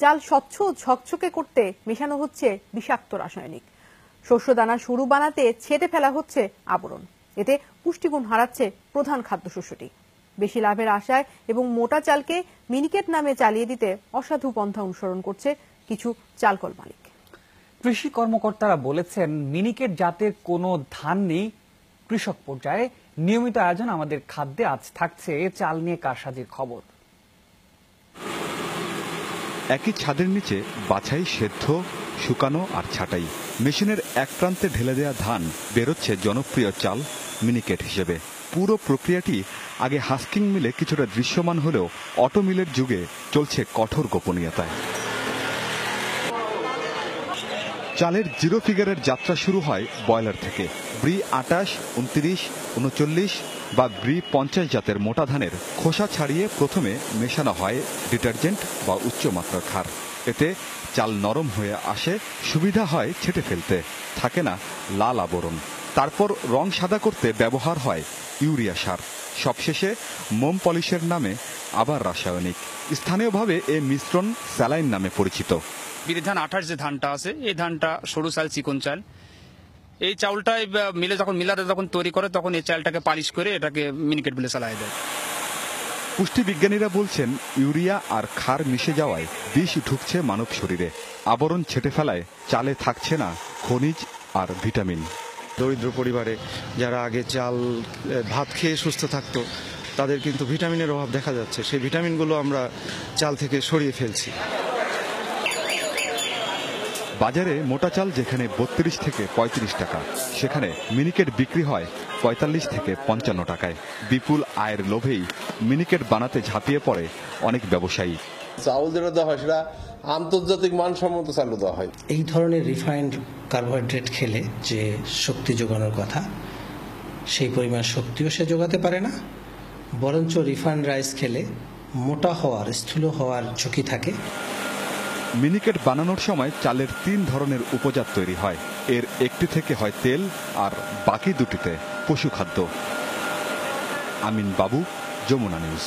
চাল স্বচ্ছ ও ঝকঝকে করতে মেশানো হচ্ছে বিষাক্ত রাসায়নিক। শস্যদানা সরু বানাতে ছেটে ফেলা হচ্ছে আবরণ। এতে পুষ্টিগুণ হারাচ্ছে প্রধান খাদ্যশস্যটি। বেশি লাভের আশায় এবং মোটা চালকে মিনিকেট নামে চালিয়ে দিতে অসাধু পন্থা অনুসরণ করছে কিছু চালকল মালিক। কৃষি কর্মকর্তারা বলেছেন, মিনিকেট জাতের কোনো ধান নেই কৃষক পর্যায়ে। নিয়মিত আয়োজন আমাদের খাদ্যে। আজ থাকছে চাল নিয়ে কারসাজির খবর। একই ছাদের নিচে বাছাই, সেদ্ধ, শুকানো আর ছাঁটাই। মেশিনের এক প্রান্তে ঢেলে দেয়া ধান বেরোচ্ছে জনপ্রিয় চাল মিনিকেট হিসেবে। পুরো প্রক্রিয়াটি আগে হাস্কিং মিলে কিছুটা দৃশ্যমান হলেও অটো মিলের যুগে চলছে কঠোর গোপনীয়তায়। চালের জিরো ফিগারের যাত্রা শুরু হয় বয়লার থেকে। ব্রি 28, 29, 39 বা ব্রি 50 জাতের মোটা ধানের খোসা ছাড়িয়ে প্রথমে মেশানো হয় ডিটারজেন্ট বা উচ্চমাত্রার ক্ষার। এতে চাল নরম হয়ে আসে, সুবিধা হয় ছেটে ফেলতে, থাকে না লাল আবরণ। তারপর রং সাদা করতে ব্যবহার হয় ইউরিয়া সার। সবশেষে মোম পলিশের নামে আবার রাসায়নিক। স্থানীয়ভাবে এ মিশ্রণ স্যালাইন নামে পরিচিত। বিরি ধান 28 যে ধানটা আছে, এই ধানটা সরু চাল, চিকন চাল। এই চাউলটাই মিলে যখন মিলারে যখন তৈরি করে তখন এই চালটাকে পালিশ করে এটাকে মিনিকেট বলে চালায় দেয়। পুষ্টিবিজ্ঞানীরা বলছেন, ইউরিয়া আর ক্ষার মিশে যাওয়ায় বিষ ঢুকছে মানব শরীরে। আবরণ ছেটে ফেলায় চালে থাকছে না খনিজ আর ভিটামিন। দরিদ্র পরিবারে যারা আগে চাল ভাত খেয়ে সুস্থ থাকতো, তাদের কিন্তু ভিটামিনের অভাব দেখা যাচ্ছে। সেই ভিটামিনগুলো আমরা চাল থেকে সরিয়ে ফেলছি। বাজারে মোটা চাল যেখানে 32 থেকে 35 টাকা, সেখানে মিনিকেট বিক্রি হয় 45 থেকে 55 টাকায়। বিপুল আয়ের লোভেই মিনিকেট বানাতে ঝাঁপিয়ে পড়ে অনেক ব্যবসায়ী। চাউল যেটা দেওয়া হয় সেটা আন্তর্জাতিক মানসম্মত চাল দেওয়া হয়। এই ধরনের রিফাইন্ড কার্বোহাইড্রেট খেলে যে শক্তি যোগানোর কথা, সেই পরিমাণ শক্তিও সে যোগাতে পারে না, বরঞ্চ রিফাইন্ড রাইস খেলে মোটা হওয়ার, স্থূল হওয়ার ঝুঁকি থাকে। মিনিকেট বানানোর সময় চালের 3 ধরনের উপজাত তৈরি হয়। এর একটি থেকে হয় তেল আর বাকি দুটিতে পশুখাদ্য। আমিন বাবু, যমুনা নিউজ।